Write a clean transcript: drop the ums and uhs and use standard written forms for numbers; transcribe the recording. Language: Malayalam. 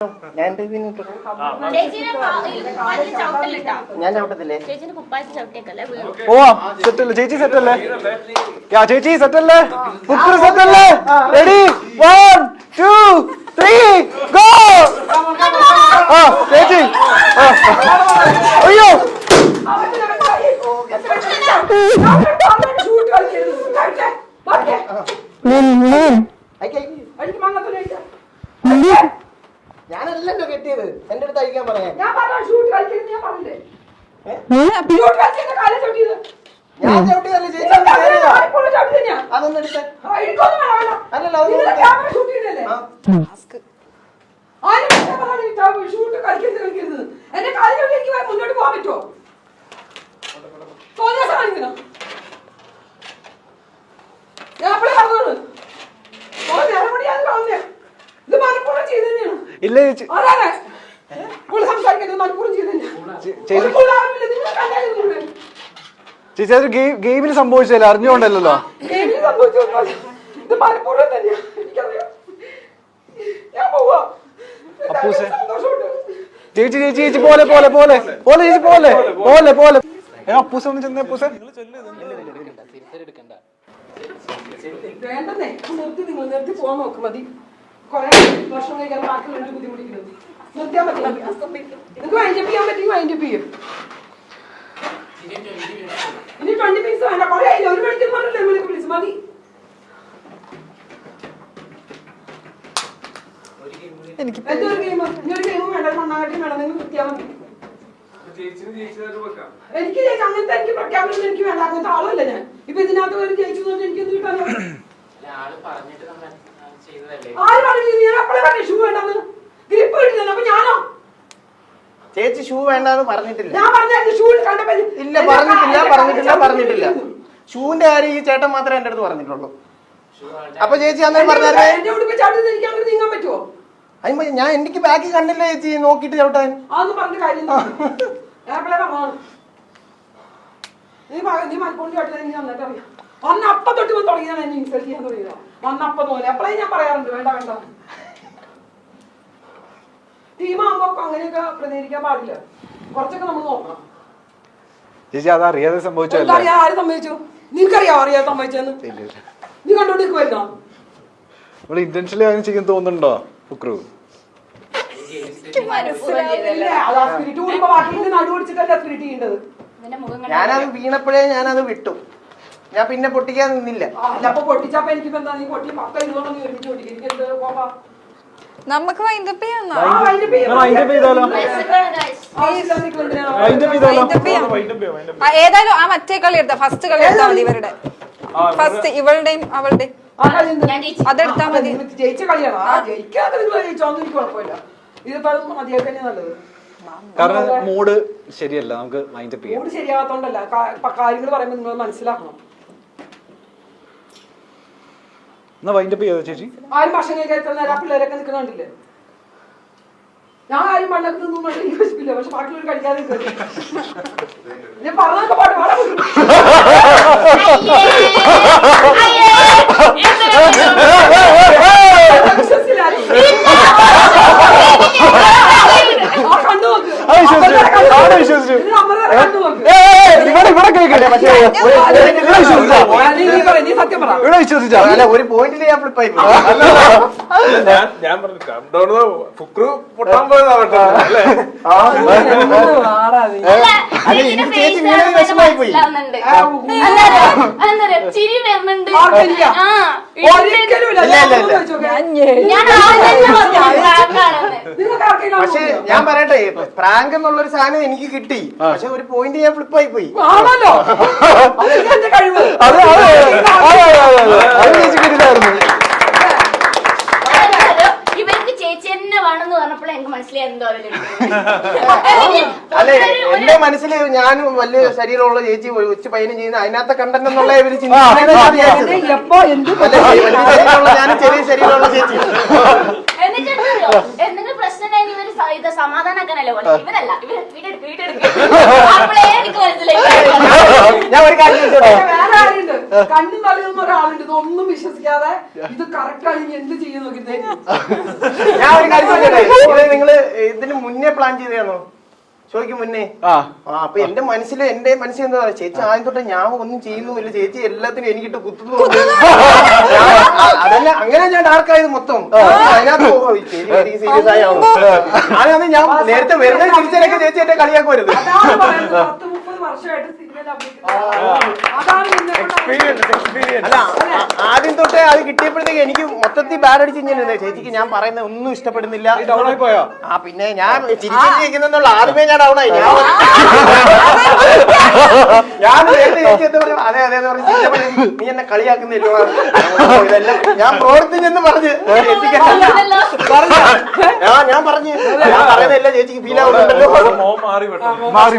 ഞാൻ ചവിട്ടത്തില്ലേ? ഓ സെറ്റല്ലേ ചേച്ചി? സെറ്റല്ലേ ചേച്ചി? സെറ്റല്ലേ? പുക്രു സെറ്റല്ലേ? Ready 1 2 3 go! ആ ചേച്ചി അയ്യോ ഞാനല്ലല്ലോ കെട്ടിയത്. എന്റെ അടുത്ത് അയക്കാൻ പറയാൻ ഞാൻ ചവിട്ടിയതല്ലേ ചേച്ചി? അതൊന്നും എടുത്ത അല്ലല്ലോ മുന്നോട്ട് പോകാൻ പറ്റുമോ? ഇല്ല ചേച്ചി. ചേച്ചി അത് ഗെയിമിൽ സംഭവിച്ചല്ലേ? അറിഞ്ഞുകൊണ്ടല്ലോ. അപ്പൂസേ ചേച്ചി ചേച്ചി ചേച്ചി പോലെ പോലെ പോലെ പോലെ ചേച്ചി പോലെ പോലെ പോലെ അപ്പൂസ ഒന്ന് ചെന്നേ. അപ്പൂസേ വേണ്ടെന്നേ നിർത്തി. നിങ്ങൾ നിർത്തി പോകാൻ നോക്കും. മതി. കുറെ വർഷം കഴിക്കാൻ ബാക്കിയുള്ള ബുദ്ധിമുട്ടിക്കുന്നത് നിർത്തിയാൽ മതി. നിങ്ങൾക്ക് വൈൻഡപ്പ് ചെയ്യാൻ പറ്റും വൈൻഡപ്പ് ചെയ്യും. ഇനി 20 പീസ് വേണ്ട. കുറെ ആയില്ല. ഒരു മണിക്കൂർ പറഞ്ഞില്ലേ വിളിക്ക് വിളിച്ച് മതി. എന്തൊരു ഗെയിം? ഇനിയൊരു ഗെയിമും വേണ്ട. മണ്ണാകട്ടിയും വേണം. നിങ്ങൾ നിർത്തിയാൽ മതി. എനിക്ക് അങ്ങനത്തെ എനിക്ക് പ്രഖ്യാപനം എനിക്ക് വേണ്ട. അങ്ങനത്തെ ആളല്ല ഞാൻ. ഇപ്പൊ ഇതിനകത്ത് വരെ ജയിച്ചു എനിക്ക് എന്ത് കിട്ടാനോ? ആര് പറഞ്ഞു? ഞാൻ അപ്പഴേ പറഞ്ഞു ഷൂ വേണ്ടെന്ന്. ഗ്രിപ്പ് കിട്ടുന്നില്ല. അപ്പൊ ഞാനോ? ചേച്ചി ഷൂ വേണ്ടെന്ന് പറഞ്ഞിട്ടില്ല. ഞാൻ പറഞ്ഞു ഷൂ കണ്ടപ്പോ ഇല്ല പറഞ്ഞിട്ടില്ല. ഷൂവിന്റെ കാര്യം ഈ ചേട്ടൻ മാത്രമേ എന്റെ അടുത്ത് പറഞ്ഞിട്ടുള്ളൂ. അപ്പൊ ചേച്ചി അന്നേരം പറഞ്ഞാൽ എന്റെ ഉടുപ്പ് ചവിട്ടി എനിക്ക് അങ്ങനെ നീങ്ങാൻ പറ്റുമോ? അയ്യോ ഞാൻ എനിക്ക് ബാക്കി കണ്ടില്ല ചേച്ചി. നോക്കിട്ട് ചവിട്ടാൻ അതൊന്നും പറഞ്ഞ കാര്യം നീ മലപ്പുറം ചവിട്ടിയത് എനിക്ക് നന്നായിട്ട് അറിയാം. അന്നപ്പം തൊട്ട് തുടങ്ങിയാണ് എന്നെ ഇൻസൾട്ട് ചെയ്യാൻ തുടങ്ങിയതാ. അന്നപ്പം പോലെ അപ്പളേ ഞാൻ പറയാറുണ്ട് വേണ്ട വേണ്ട. ടീമാകുമ്പോ അങ്ങനെയൊക്കെ പ്രതികരിക്കാൻ പാടില്ല. കുറച്ചൊക്കെ നമ്മൾ നോക്കണം. ചേച്ചി അത് അറിയാതെ സംഭവിച്ചല്ലേ? ആര് സംഭവിച്ചു? നിനക്കറിയാവോ അറിയാതെ സംഭവിച്ചെന്ന്? നീ കണ്ടോണ്ടിരിക്കുവല്ലോ. ഇവിടെ ഇന്റൻഷനലി അങ്ങനെ ചെയ്യാൻ തോന്നുന്നുണ്ടോ ഫുക്രു? ഞാനത് വീണപ്പോഴേ ഞാനത് വിട്ടു. ഞാൻ പിന്നെ പൊട്ടിക്കാൻ നിന്നില്ല. നമുക്ക് വൈൻഡപ്പ് ചെയ്യാം. ഏതായാലും ആ മറ്റേ കളി എടുത്താ ഫസ്റ്റ് കളി എടുത്താൽ മതി. ഇവരുടെ ഫസ്റ്റ് ഇവളുടെയും അവളുടെയും അതെടുത്താൽ മതി. ജയിച്ച കളിയാണ്. ജയിക്കാതെ കുഴപ്പമില്ല. ഇതിപ്പോ മതിയാക്കാൻ നല്ലത്. കാരണം മൂഡ് ശരിയല്ല. നമുക്ക് വൈൻഡപ്പ് ചെയ്യാം. മൂഡ് ശരിയാവാത്തോണ്ടല്ല, കാര്യങ്ങൾ പറയുമ്പോൾ നിങ്ങൾ മനസ്സിലാക്കണം. എന്നാ വൈൻഡപ്പ് ചെയ്യാതെ ചേച്ചി. ആരും ഭക്ഷണം കഴിക്കാൻ നേരം പിള്ളേരൊക്കെ നിൽക്കുന്നുണ്ടില്ലേ? ഞാൻ ആരും പണ്ടൊക്കെ നിന്നും എനിക്ക് വിശപ്പില്ല. പക്ഷെ ബാക്കിയുള്ളവർ കഴിക്കാതെ ഞാൻ പറഞ്ഞൊക്കെ പാട്ട് പാടാൻ ഒരു പോയിന്റിൽ ഞാൻ ഫ്ലിപ്പായി. ഞാൻ പറഞ്ഞു ഫുക്രു പൊട്ടാൻ പോയതാവട്ടെ. ചേച്ചി വീണത് വിഷമായി പോയി. പക്ഷെ ഞാൻ പറയട്ടെ, പ്രാങ്ക് എന്നുള്ളൊരു സാധനം എനിക്ക് കിട്ടി. പക്ഷെ ഒരു പോയിന്റ് ഞാൻ ഫ്ലിപ്പായി പോയി. ഇവർക്ക് ചേച്ചി തന്നെ വേണമെന്ന് പറഞ്ഞപ്പോൾ എനിക്ക് മനസ്സിലായി എന്തോ. അല്ലെ എന്റെ മനസ്സില് ഞാൻ വലിയ ശരീരമുള്ള ചേച്ചി ഉച്ച പയ്യനും ചെയ്യുന്ന അതിനകത്തെ കണ്ടന്റ് എന്നുള്ള ഇവര് ഞാൻ ചെറിയ ശരീരമുള്ള ചേച്ചി. എന്തെങ്കിലും പ്രശ്നം ഇവര് സമാധാനാക്കാനല്ലേ പോലെ. ഇവരല്ല, ഇവര് വീടെടുക്കും. ഞാൻ ഒരു കാര്യം കണ്ണും തള്ളിയൊന്നും ഒരാളുണ്ട് ഇതൊന്നും വിശ്വസിക്കാതെ ഇത് കറക്റ്റ് ആണ് ഇനി എന്ത് ചെയ്യുന്നു നോക്കിട്ടേ. ഞാൻ ഒരു കാര്യം ചോദിക്കട്ടെ, ഇത് നിങ്ങള് ഇതിന് മുന്നേ പ്ലാൻ ചെയ്തതാണോ? ചോദിക്കും മുന്നേ. അപ്പൊ എന്റെ മനസ്സിൽ എന്താ പറയാ, ചേച്ചി ആദ്യം തൊട്ട് ഞാൻ ഒന്നും ചെയ്യുന്നില്ല, ചേച്ചി എല്ലാത്തിനും എനിക്കിട്ട് കുത്തുന്നുണ്ട്. അതല്ല, അങ്ങനെ ഞാൻ ഡാർക്കായത് മൊത്തം. അതിനകത്ത് സീരിയസ് ആയാവും. ഞാനത് ഞാൻ നേരത്തെ വരുന്ന തിരിച്ചൊക്കെ ചേച്ചി എന്നെ കളിയാക്കുവരുത്. അതാണ് പറയുന്നത് 10-30 വർഷമായിട്ട് സിനിമയിൽ അഭിനയിക്കുന്നത്. അതാണ് അല്ല, ആദ്യം തൊട്ടേ അത് കിട്ടിയപ്പോഴത്തേക്ക് എനിക്ക് മൊത്തത്തിൽ ബാഡ് അടിച്ച് ഇങ്ങനെ ചേച്ചിക്ക് ഞാൻ പറയുന്നത് ഒന്നും ഇഷ്ടപ്പെടുന്നില്ല. പിന്നെ ഞാൻ ചിരിച്ചിരിക്കുന്നുള്ള ആദ്യമേ ഞാൻ ഡൗൺ ആയി. ഞാൻ നേരത്തെ ചേച്ചി എന്താ പറയാ, അതെ അതെ പറഞ്ഞു, നീ എന്നെ കളിയാക്കുന്നില്ലോ, ഇതെല്ലാം ഞാൻ പ്രവർത്തിച്ചെന്ന് പറഞ്ഞ് ചേച്ചിക്ക് ഞാൻ പറയുന്നതല്ല ചേച്ചിക്ക് ഫീൽ ആവുന്നുണ്ടല്ലോ. മോൻ മാറി പെട്ടെന്ന്. മാറി